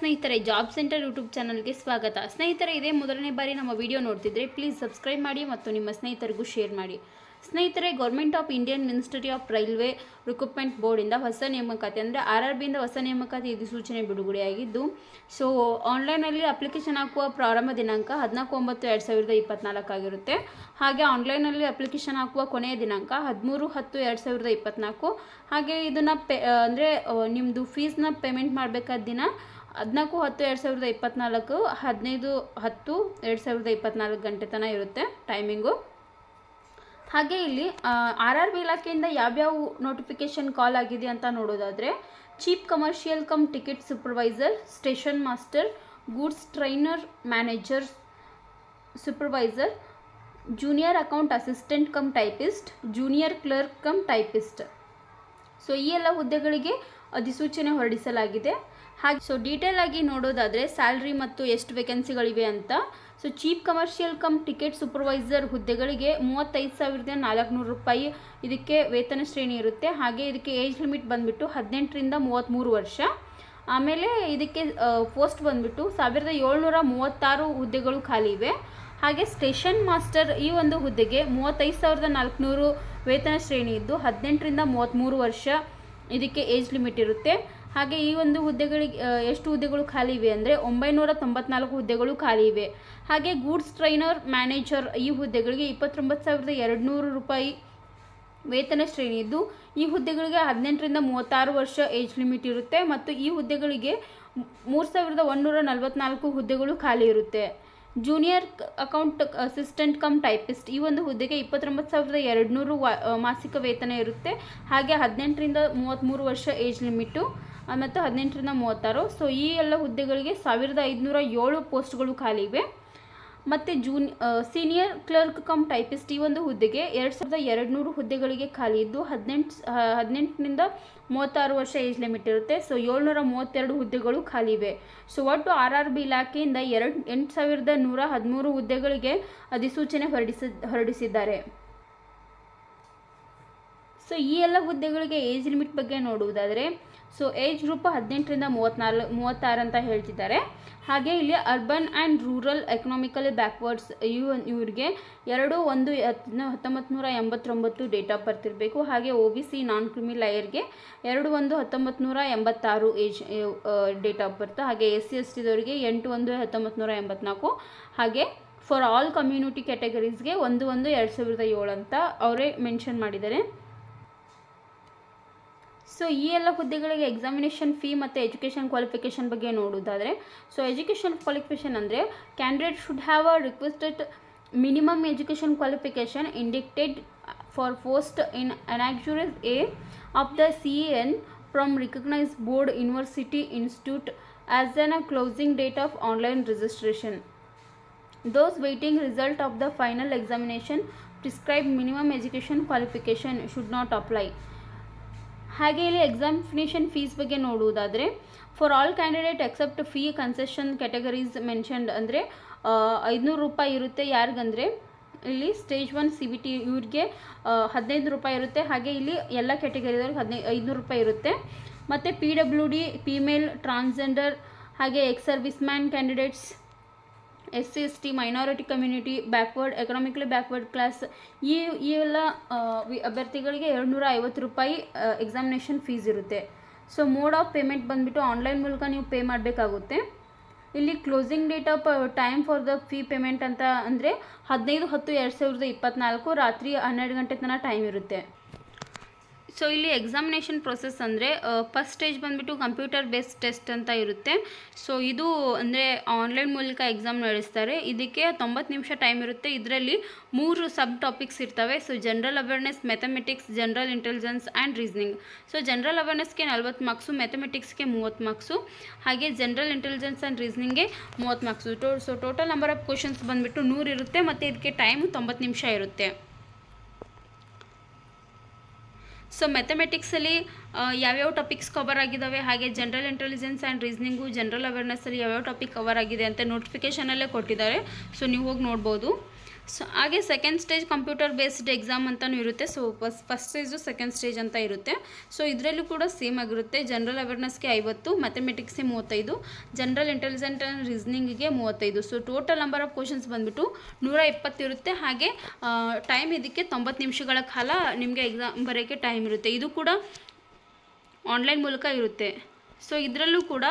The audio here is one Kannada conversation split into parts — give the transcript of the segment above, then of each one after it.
ಸ್ನೇಹಿತರೆ, ಜಾಬ್ ಸೆಂಟರ್ ಯೂಟ್ಯೂಬ್ ಚಾನಲ್ಗೆ ಸ್ವಾಗತ. ಸ್ನೇಹಿತರೆ, ಇದೇ ಮೊದಲನೇ ಬಾರಿ ನಮ್ಮ ವಿಡಿಯೋ ನೋಡ್ತಿದ್ರೆ ಪ್ಲೀಸ್ ಸಬ್ಸ್ಕ್ರೈಬ್ ಮಾಡಿ ಮತ್ತು ನಿಮ್ಮ ಸ್ನೇಹಿತರಿಗೂ ಶೇರ್ ಮಾಡಿ. ಸ್ನೇಹಿತರೆ, government of Indian ministry of railway recruitment ಬೋರ್ಡಿಂದ ಹೊಸ ನೇಮಕಾತಿ ಅಂದರೆ RRBಯಿಂದ ಹೊಸ ನೇಮಕಾತಿ ಅಧಿಸೂಚನೆ ಬಿಡುಗಡೆಯಾಗಿದ್ದು, ಸೊ ಆನ್ಲೈನಲ್ಲಿ ಅಪ್ಲಿಕೇಶನ್ ಹಾಕುವ ಪ್ರಾರಂಭ ದಿನಾಂಕ 14/9/2024 ಆಗಿರುತ್ತೆ. ಹಾಗೆ ಆನ್ಲೈನಲ್ಲಿ ಅಪ್ಲಿಕೇಶನ್ ಹಾಕುವ ಕೊನೆಯ ದಿನಾಂಕ 13/10/2024. ಹಾಗೆ ಇದನ್ನು ಅಂದರೆ ನಿಮ್ಮದು ಫೀಸ್ನ ಪೇಮೆಂಟ್ ಮಾಡಬೇಕಾದ ದಿನ 14/10/2024 15/10/2024 ಗಂಟೆ ತನಕ ಇರುತ್ತೆ ಟೈಮಿಂಗು. ಹಾಗೆ ಇಲ್ಲಿ RRB ಇಲಾಖೆಯಿಂದ ಯಾವ್ಯಾವ ನೋಟಿಫಿಕೇಷನ್ ಕಾಲ್ ಆಗಿದೆ ಅಂತ ನೋಡೋದಾದರೆ, chief commercial come ticket supervisor, station master, goods trainer manager supervisor, junior account assistant come typist, junior clerk come typist. So ಈ ಎಲ್ಲ ಹುದ್ದೆಗಳಿಗೆ ಅಧಿಸೂಚನೆ ಹೊರಡಿಸಲಾಗಿದೆ. ಹಾಗೆ ಸೊ ಡೀಟೇಲ್ ಆಗಿ ನೋಡೋದಾದರೆ ಸ್ಯಾಲ್ರಿ ಮತ್ತು ಎಷ್ಟು ವೇಕೆನ್ಸಿಗಳಿವೆ ಅಂತ. So chief commercial come ticket supervisor ಹುದ್ದೆಗಳಿಗೆ 35,400 ರೂಪಾಯಿ ಇದಕ್ಕೆ ವೇತನ ಶ್ರೇಣಿ ಇರುತ್ತೆ. ಹಾಗೆ ಇದಕ್ಕೆ ಏಜ್ ಲಿಮಿಟ್ ಬಂದುಬಿಟ್ಟು 18ರಿಂದ 33 ವರ್ಷ. ಆಮೇಲೆ ಇದಕ್ಕೆ ಪೋಸ್ಟ್ ಬಂದುಬಿಟ್ಟು 1,736 ಹುದ್ದೆಗಳು ಖಾಲಿ ಇವೆ. ಹಾಗೆ ಸ್ಟೇಷನ್ ಮಾಸ್ಟರ್ ಈ ಒಂದು ಹುದ್ದೆಗೆ 35,400 ವೇತನ ಶ್ರೇಣಿ ಇದ್ದು 18ರಿಂದ 33 ವರ್ಷ ಇದಕ್ಕೆ ಏಜ್ ಲಿಮಿಟ್ ಇರುತ್ತೆ. ಹಾಗೆ ಈ ಒಂದು ಹುದ್ದೆಗಳಿಗೆ ಎಷ್ಟು ಹುದ್ದೆಗಳು ಖಾಲಿ ಇವೆ ಅಂದರೆ 994 ಹುದ್ದೆಗಳು ಖಾಲಿ ಇವೆ. ಹಾಗೆ ಗೂಡ್ಸ್ ಟ್ರೈನರ್ ಮ್ಯಾನೇಜರ್ ಈ ಹುದ್ದೆಗಳಿಗೆ 29,200 ರೂಪಾಯಿ ವೇತನ ಶ್ರೇಣಿ ಇದ್ದು, ಈ ಹುದ್ದೆಗಳಿಗೆ 18ರಿಂದ 36 ವರ್ಷ ಏಜ್ ಲಿಮಿಟ್ ಇರುತ್ತೆ. ಮತ್ತು ಈ ಹುದ್ದೆಗಳಿಗೆ 3,144 ಹುದ್ದೆಗಳು ಖಾಲಿ ಇರುತ್ತೆ. Junior account assistant come typist ಈ ಒಂದು ಹುದ್ದೆಗೆ 29,200 ಮಾಸಿಕ ವೇತನ ಇರುತ್ತೆ. ಹಾಗೆ 18ರಿಂದ 33 ವರ್ಷ ಏಜ್ ಲಿಮಿಟು ಮತ್ತು 18ರಿಂದ 36. ಸೊ ಈ ಎಲ್ಲ ಹುದ್ದೆಗಳಿಗೆ 1,507 ಪೋಸ್ಟ್ಗಳು ಖಾಲಿ ಇವೆ. ಮತ್ತು ಸೀನಿಯರ್ ಕ್ಲರ್ಕ್ ಕಮ್ ಟೈಪಿಸ್ಟ್ ಈ ಒಂದು ಹುದ್ದೆಗೆ 2,200 ಹುದ್ದೆಗಳಿಗೆ ಖಾಲಿ ಇದ್ದು 18ರಿಂದ 36 ವರ್ಷ ಏಜ್ ಲಿಮಿಟ್ ಇರುತ್ತೆ. ಸೊ 732 ಹುದ್ದೆಗಳು ಖಾಲಿ ಇವೆ. ಸೊ ಒಟ್ಟು RRB ಇಲಾಖೆಯಿಂದ 8,113 ಹುದ್ದೆಗಳಿಗೆ ಅಧಿಸೂಚನೆ ಹೊರಡಿಸಿದ್ದಾರೆ. ಸೊ ಈ ಎಲ್ಲ ಹುದ್ದೆಗಳಿಗೆ ಏಜ್ ಲಿಮಿಟ್ ಬಗ್ಗೆ ನೋಡುವುದಾದರೆ, ಸೊ ಏಜ್ ಗ್ರೂಪ್ 18ರಿಂದ 36 ಅಂತ ಹೇಳ್ತಿದ್ದಾರೆ. ಹಾಗೆ ಇಲ್ಲಿ urban and rural economically backwards ಇವ್ರಿಗೆ 2/1/1989 ಡೇಟ್ ಆಫ್ ಬರ್ತ್ ಇರಬೇಕು. ಹಾಗೆ OBC ನಾನ್ ಕ್ರಿಮಿ ಲೇಯರ್ಗೆ 2/1/1986 ಏಜ್ ಡೇಟ್ ಆಫ್ ಬರ್ತ್. ಹಾಗೆ SC ST ದವರಿಗೆ 8/1/1984. ಹಾಗೆ ಫಾರ್ ಆಲ್ ಕಮ್ಯುನಿಟಿ ಕ್ಯಾಟಗರೀಸ್ಗೆ 1/1/2007 ಅಂತ ಅವರೇ ಮೆನ್ಷನ್ ಮಾಡಿದ್ದಾರೆ. ಸೊ ಈ ಎಲ್ಲ ಹುದ್ದೆಗಳಿಗೆ ಎಕ್ಸಾಮಿನೇಷನ್ ಫೀ ಮತ್ತು ಎಜುಕೇಷನ್ ಕ್ವಾಲಿಫಿಕೇಷನ್ ಬಗ್ಗೆ ನೋಡೋದಾದರೆ, ಸೊ ಎಜುಕೇಷನ್ ಕ್ವಾಲಿಫಿಕೇಷನ್ ಅಂದರೆ candidate should have a requested minimum education qualification indicated for post in annexure A of the CEN from recognised board university institute as on a closing date of online registration. Those waiting result of the final examination prescribed minimum education qualification should not apply. ಹಾಗೆ ಇಲ್ಲಿ ಎಕ್ಸಾಮಿನೇಷನ್ ಫೀಸ್ ಬಗ್ಗೆ ನೋಡುವುದಾದರೆ, for all candidate except fee concession categories mentioned ಅಂದರೆ 500 ರೂಪಾಯಿ ಇರುತ್ತೆ. ಯಾರಿಗಂದರೆ ಇಲ್ಲಿ ಸ್ಟೇಜ್ 1 CBT ಇವ್ರಿಗೆ 15 ರೂಪಾಯಿ ಇರುತ್ತೆ. ಹಾಗೆ ಇಲ್ಲಿ ಎಲ್ಲ ಕ್ಯಾಟಗರಿದವ್ರಿಗೆ 500 ರೂಪಾಯಿ ಇರುತ್ತೆ. ಮತ್ತು PWD ಫೀಮೇಲ್ ಟ್ರಾನ್ಸ್ಜೆಂಡರ್ ಹಾಗೆ ex service man candidates, SC ST minority community, backward economically backward class ಈ ಎಲ್ಲ ಅಭ್ಯರ್ಥಿಗಳಿಗೆ 250 ರೂಪಾಯಿ ಎಕ್ಸಾಮಿನೇಷನ್ ಫೀಸ್ ಇರುತ್ತೆ. ಸೊ ಮೋಡ್ ಆಫ್ ಪೇಮೆಂಟ್ ಬಂದುಬಿಟ್ಟು ಆನ್ಲೈನ್ ಮೂಲಕ ನೀವು ಪೇ ಮಾಡಬೇಕಾಗುತ್ತೆ. ಇಲ್ಲಿ closing date of time for the fee payment ಅಂತ ಅಂದರೆ 15/10/2024 ರಾತ್ರಿ 12 ಗಂಟೆ ತನಕ ಟೈಮ್ ಇರುತ್ತೆ. ಸೊ ಇಲ್ಲಿ ಎಕ್ಸಾಮಿನೇಷನ್ ಪ್ರೊಸೆಸ್ ಅಂದರೆ ಫಸ್ಟ್ ಸ್ಟೇಜ್ ಬಂದುಬಿಟ್ಟು ಕಂಪ್ಯೂಟರ್ ಬೇಸ್ಡ್ ಟೆಸ್ಟ್ ಅಂತ ಇರುತ್ತೆ. ಸೊ ಇದು ಅಂದರೆ ಆನ್ಲೈನ್ ಮೂಲಕ ಎಕ್ಸಾಮ್ ನಡೆಸ್ತಾರೆ. ಇದಕ್ಕೆ 90 ನಿಮಿಷ ಟೈಮ್ ಇರುತ್ತೆ. ಇದರಲ್ಲಿ 3 ಸಬ್ ಟಾಪಿಕ್ಸ್ ಇರ್ತವೆ. So general awareness, mathematics, general intelligence and reasoning. So general ಅವೇರ್ನೆಸ್ಗೆ 40 ಮಾರ್ಕ್ಸು, ಮ್ಯಾಥಮೆಟಿಕ್ಸ್ಗೆ 30 ಮಾರ್ಕ್ಸು, ಹಾಗೆ ಜನರಲ್ ಇಂಟೆಲಿಜೆನ್ಸ್ ಆ್ಯಂಡ್ ರೀಸನಿಂಗ್ಗೆ 30 marks. So total number of questions ಬಂದುಬಿಟ್ಟು 100 ಇರುತ್ತೆ ಮತ್ತು ಇದಕ್ಕೆ ಟೈಮು 90 ನಿಮಿಷ ಇರುತ್ತೆ. ಸೊ ಮ್ಯಾಥಮೆಟಿಕ್ಸಲ್ಲಿ ಯಾವ್ಯಾವ ಟಾಪಿಕ್ಸ್ ಕವರ್ ಆಗಿದ್ದಾವೆ, ಹಾಗೆ general intelligence and reasoning, general ಅವೇರ್ನೆಸ್ಸಲ್ಲಿ ಯಾವ್ಯಾವ ಟಾಪಿಕ್ ಕವರ್ ಆಗಿದೆ ಅಂತ ನೋಟಿಫಿಕೇಷನಲ್ಲೇ ಕೊಟ್ಟಿದ್ದಾರೆ. ಸೊ ನೀವು ಹೋಗಿ ನೋಡ್ಬೋದು. ಸೊ ಹಾಗೆ second stage computer based exam ಅಂತಲೂ ಇರುತ್ತೆ. So first stage second stage ಅಂತ ಇರುತ್ತೆ. ಸೊ ಇದರಲ್ಲೂ ಕೂಡ ಸೇಮ್ ಆಗಿರುತ್ತೆ. ಜನರಲ್ ಅವೇರ್ನೆಸ್ಗೆ 50, ಮ್ಯಾಥಮೆಟಿಕ್ಸ್ಗೆ 35, ಜನರಲ್ ಇಂಟೆಲಿಜೆಂಟ್ ಆ್ಯಂಡ್ ರೀಸನಿಂಗಿಗೆ 35. So total number of questions ಬಂದುಬಿಟ್ಟು 120 ಇರುತ್ತೆ. ಹಾಗೆ ಟೈಮ್ ಇದಕ್ಕೆ 90 ನಿಮಿಷಗಳ ಕಾಲ ನಿಮಗೆ ಎಕ್ಸಾಮ್ ಬರೋಕ್ಕೆ ಟೈಮ್ ಇರುತ್ತೆ. ಇದು ಕೂಡ ಆನ್ಲೈನ್ ಮೂಲಕ ಇರುತ್ತೆ. ಸೊ ಇದರಲ್ಲೂ ಕೂಡ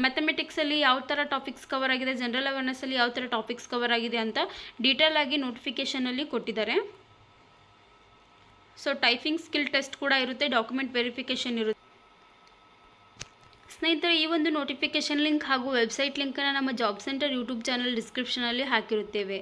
ಮ್ಯಾಥಮೆಟಿಕ್ಸಲ್ಲಿ ಯಾವ ಥರ ಟಾಪಿಕ್ಸ್ ಕವರ್ ಆಗಿದೆ, ಜನರಲ್ ಅವೇರ್ನೆಸ್ಸಲ್ಲಿ ಯಾವ ಥರ ಟಾಪಿಕ್ಸ್ ಕವರ್ ಆಗಿದೆ ಅಂತ ಡೀಟೇಲ್ ಆಗಿ ನೋಟಿಫಿಕೇಷನಲ್ಲಿ ಕೊಟ್ಟಿದ್ದಾರೆ. ಸೊ ಟೈಪಿಂಗ್ ಸ್ಕಿಲ್ ಟೆಸ್ಟ್ ಕೂಡ ಇರುತ್ತೆ, ಡಾಕ್ಯುಮೆಂಟ್ ವೆರಿಫಿಕೇಷನ್ ಇರುತ್ತೆ. ಸ್ನೇಹಿತರೆ, ಈ ಒಂದು ನೋಟಿಫಿಕೇಷನ್ ಲಿಂಕ್ ಹಾಗೂ ವೆಬ್ಸೈಟ್ ಲಿಂಕನ್ನು ನಮ್ಮ ಜಾಬ್ ಸೆಂಟರ್ ಯೂಟ್ಯೂಬ್ ಚಾನಲ್ ಡಿಸ್ಕ್ರಿಪ್ಷನಲ್ಲಿ ಹಾಕಿರುತ್ತೇವೆ.